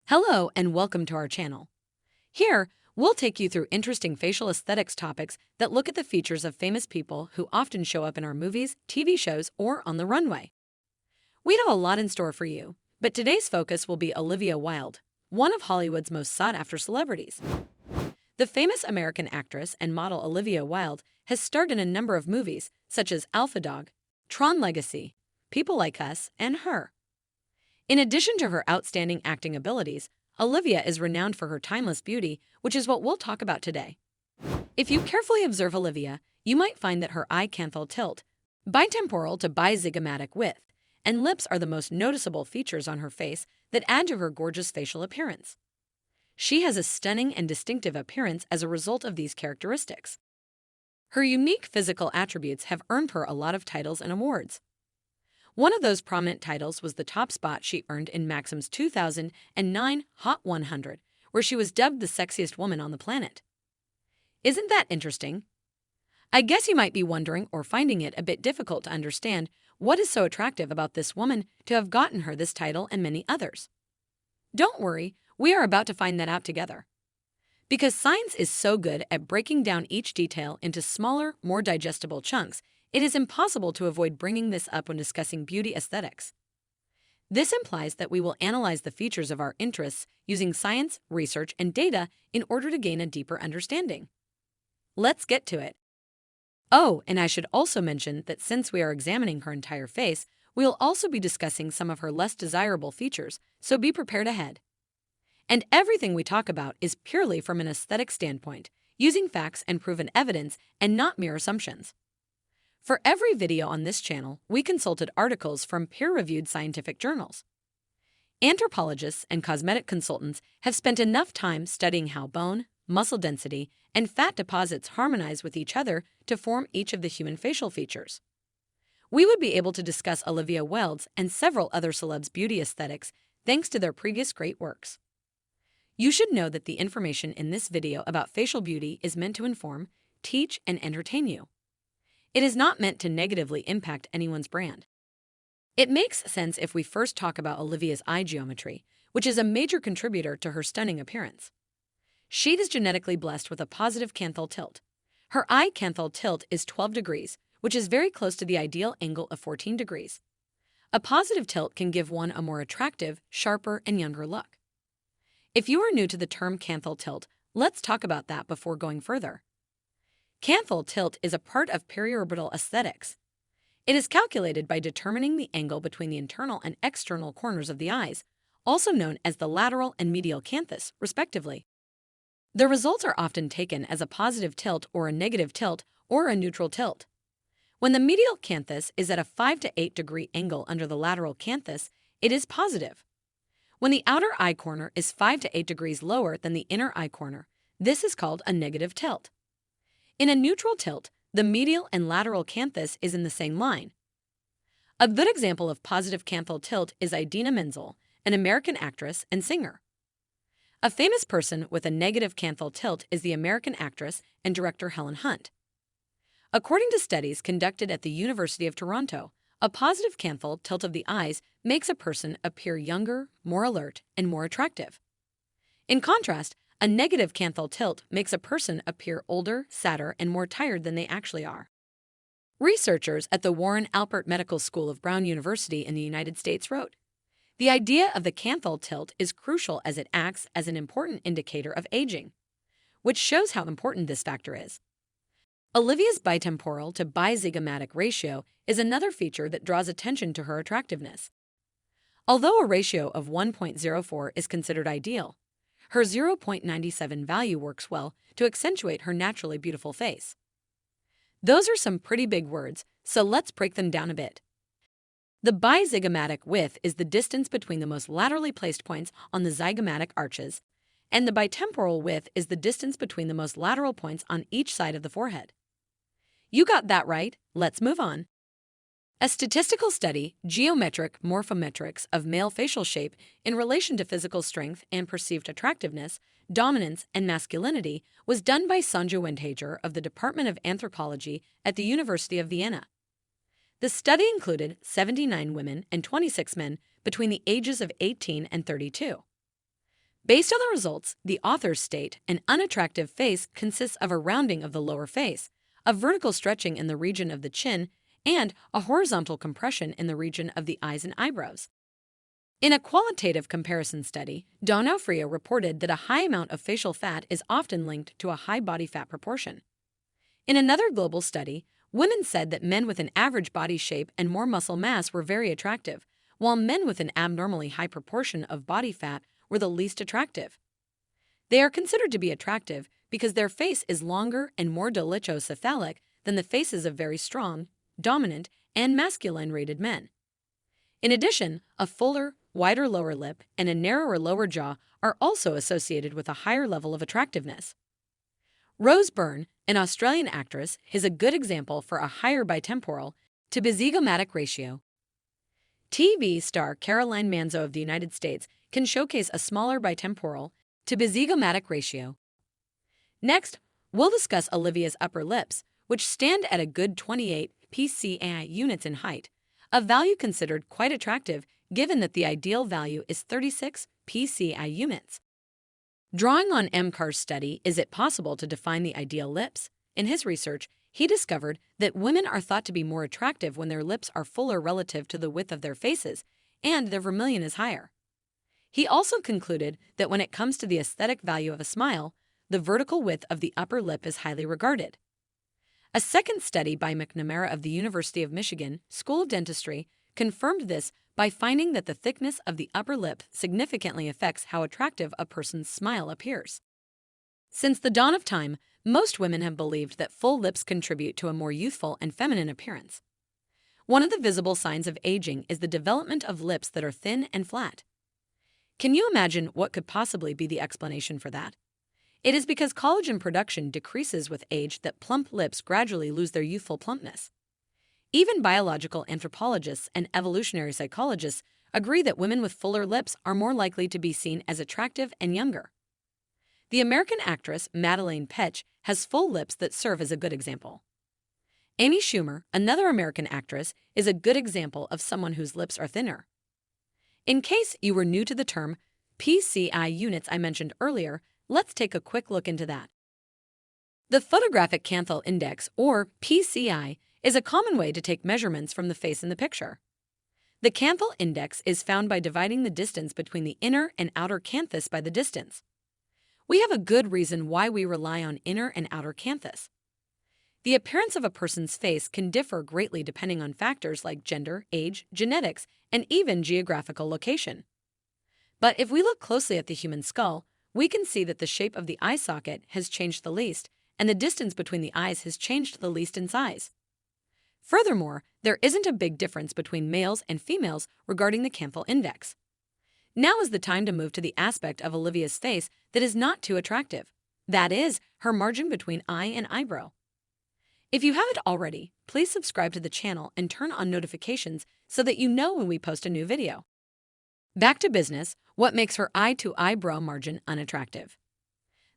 Hello and welcome to our channel. Here, we'll take you through interesting facial aesthetics topics that look at the features of famous people who often show up in our movies, TV shows, or on the runway. We have a lot in store for you, but today's focus will be Olivia Wilde, one of Hollywood's most sought-after celebrities. The famous American actress and model Olivia Wilde has starred in a number of movies, such as Alpha Dog, Tron Legacy, People Like Us, and Her. In addition to her outstanding acting abilities, Olivia is renowned for her timeless beauty, which is what we'll talk about today. If you carefully observe Olivia, you might find that her eye canthal tilt, bi-temporal to bi-zygomatic width, and lips are the most noticeable features on her face that add to her gorgeous facial appearance. She has a stunning and distinctive appearance as a result of these characteristics. Her unique physical attributes have earned her a lot of titles and awards. One of those prominent titles was the top spot she earned in Maxim's 2009 Hot 100, where she was dubbed the sexiest woman on the planet. Isn't that interesting? I guess you might be wondering or finding it a bit difficult to understand what is so attractive about this woman to have gotten her this title and many others. Don't worry, we are about to find that out together. Because science is so good at breaking down each detail into smaller, more digestible chunks, it is impossible to avoid bringing this up when discussing beauty aesthetics. This implies that we will analyze the features of our interests using science, research, and data in order to gain a deeper understanding. Let's get to it. Oh, and I should also mention that since we are examining her entire face, we'll also be discussing some of her less desirable features, so be prepared ahead. And everything we talk about is purely from an aesthetic standpoint, using facts and proven evidence and not mere assumptions. For every video on this channel, we consulted articles from peer-reviewed scientific journals. Anthropologists and cosmetic consultants have spent enough time studying how bone, muscle density, and fat deposits harmonize with each other to form each of the human facial features. We would be able to discuss Olivia Wilde's and several other celebs' beauty aesthetics thanks to their previous great works. You should know that the information in this video about facial beauty is meant to inform, teach, and entertain you. It is not meant to negatively impact anyone's brand. It makes sense if we first talk about Olivia's eye geometry, which is a major contributor to her stunning appearance. She is genetically blessed with a positive canthal tilt. Her eye canthal tilt is 12 degrees, which is very close to the ideal angle of 14 degrees. A positive tilt can give one a more attractive, sharper, and younger look. If you are new to the term canthal tilt, let's talk about that before going further. Canthal tilt is a part of periorbital aesthetics. It is calculated by determining the angle between the internal and external corners of the eyes, also known as the lateral and medial canthus, respectively. The results are often taken as a positive tilt or a negative tilt or a neutral tilt. When the medial canthus is at a 5 to 8 degree angle under the lateral canthus, it is positive. When the outer eye corner is 5 to 8 degrees lower than the inner eye corner, this is called a negative tilt. In a neutral tilt, the medial and lateral canthus is in the same line. A good example of positive canthal tilt is Idina Menzel, an American actress and singer. A famous person with a negative canthal tilt is the American actress and director Helen Hunt. According to studies conducted at the University of Toronto, a positive canthal tilt of the eyes makes a person appear younger, more alert, and more attractive. In contrast, a negative canthal tilt makes a person appear older, sadder, and more tired than they actually are. Researchers at the Warren Alpert Medical School of Brown University in the United States wrote, "The idea of the canthal tilt is crucial as it acts as an important indicator of aging," which shows how important this factor is. Olivia's bi-temporal to bi-zygomatic ratio is another feature that draws attention to her attractiveness. Although a ratio of 1.04 is considered ideal, her 0.97 value works well to accentuate her naturally beautiful face. Those are some pretty big words, so let's break them down a bit. The bi-zygomatic width is the distance between the most laterally placed points on the zygomatic arches, and the bi-temporal width is the distance between the most lateral points on each side of the forehead. You got that right, let's move on. A statistical study, Geometric Morphometrics of Male Facial Shape in relation to physical strength and perceived attractiveness, dominance, and masculinity, was done by Sonja Wendhager of the Department of Anthropology at the University of Vienna. The study included 79 women and 26 men between the ages of 18 and 32. Based on the results, the authors state an unattractive face consists of a rounding of the lower face, a vertical stretching in the region of the chin, and a horizontal compression in the region of the eyes and eyebrows. In a qualitative comparison study, Donofrio reported that a high amount of facial fat is often linked to a high body fat proportion. In another global study, women said that men with an average body shape and more muscle mass were very attractive, while men with an abnormally high proportion of body fat were the least attractive. They are considered to be attractive because their face is longer and more dolichocephalic than the faces of very strong, dominant, and masculine-rated men. In addition, a fuller, wider lower lip and a narrower lower jaw are also associated with a higher level of attractiveness. Rose Byrne, an Australian actress, is a good example for a higher bi-temporal to Bi-zygomatic ratio. TV star Caroline Manzo of the United States can showcase a smaller bi-temporal to Bi-zygomatic ratio. Next, we'll discuss Olivia's upper lips, which stand at a good 28 pCi units in height, a value considered quite attractive given that the ideal value is 36 pCi units. Drawing on MCAR's study, Is It Possible to Define the Ideal Lips? In his research, he discovered that women are thought to be more attractive when their lips are fuller relative to the width of their faces, and their vermilion is higher. He also concluded that when it comes to the aesthetic value of a smile, the vertical width of the upper lip is highly regarded. A second study by McNamara of the University of Michigan School of Dentistry confirmed this by finding that the thickness of the upper lip significantly affects how attractive a person's smile appears. Since the dawn of time, most women have believed that full lips contribute to a more youthful and feminine appearance. One of the visible signs of aging is the development of lips that are thin and flat. Can you imagine what could possibly be the explanation for that? It is because collagen production decreases with age that plump lips gradually lose their youthful plumpness. Even biological anthropologists and evolutionary psychologists agree that women with fuller lips are more likely to be seen as attractive and younger. The American actress Madeleine Petsch has full lips that serve as a good example. Amy Schumer, another American actress, is a good example of someone whose lips are thinner. In case you were new to the term pCi units I mentioned earlier, let's take a quick look into that. The photographic Canthal index, or pCi, is a common way to take measurements from the face in the picture. The Canthal index is found by dividing the distance between the inner and outer canthus by the distance. We have a good reason why we rely on inner and outer canthus. The appearance of a person's face can differ greatly depending on factors like gender, age, genetics, and even geographical location. But if we look closely at the human skull, we can see that the shape of the eye socket has changed the least, and the distance between the eyes has changed the least in size. Furthermore, there isn't a big difference between males and females regarding the Canthal index. Now is the time to move to the aspect of Olivia's face that is not too attractive. That is, her margin between eye and eyebrow. If you haven't already, please subscribe to the channel and turn on notifications so that you know when we post a new video. Back to business, what makes her eye-to-eyebrow margin unattractive?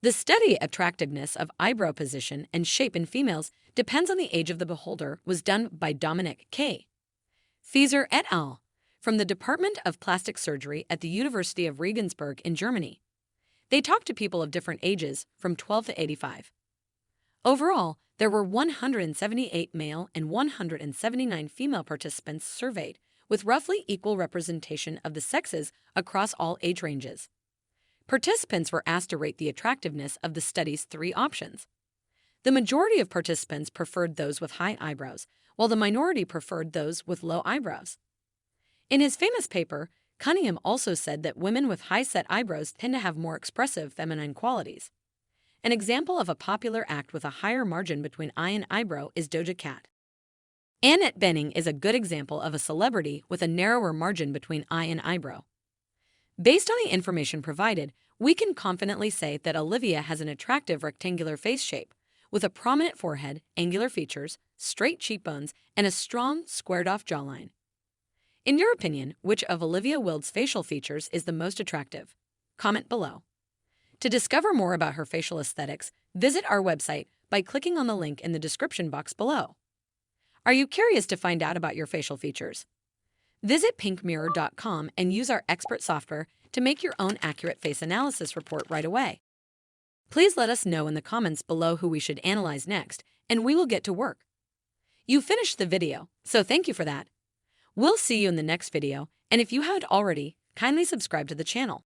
The study attractiveness of eyebrow position and shape in females depends on the age of the beholder was done by Dominic K. Fieser et al. From the Department of Plastic Surgery at the University of Regensburg in Germany. They talked to people of different ages, from 12 to 85. Overall, there were 178 male and 179 female participants surveyed, with roughly equal representation of the sexes across all age ranges. Participants were asked to rate the attractiveness of the study's 3 options. The majority of participants preferred those with high eyebrows, while the minority preferred those with low eyebrows. In his famous paper, Cunningham also said that women with high-set eyebrows tend to have more expressive feminine qualities. An example of a popular act with a higher margin between eye and eyebrow is Doja Cat. Annette Bening is a good example of a celebrity with a narrower margin between eye and eyebrow. Based on the information provided, we can confidently say that Olivia has an attractive rectangular face shape, with a prominent forehead, angular features, straight cheekbones, and a strong, squared-off jawline. In your opinion, which of Olivia Wilde's facial features is the most attractive? Comment below. To discover more about her facial aesthetics, visit our website by clicking on the link in the description box below. Are you curious to find out about your facial features? Visit pinkmirror.com and use our expert software to make your own accurate face analysis report right away. Please let us know in the comments below who we should analyze next, and we will get to work. You finished the video, so thank you for that. We'll see you in the next video, and if you haven't already, kindly subscribe to the channel.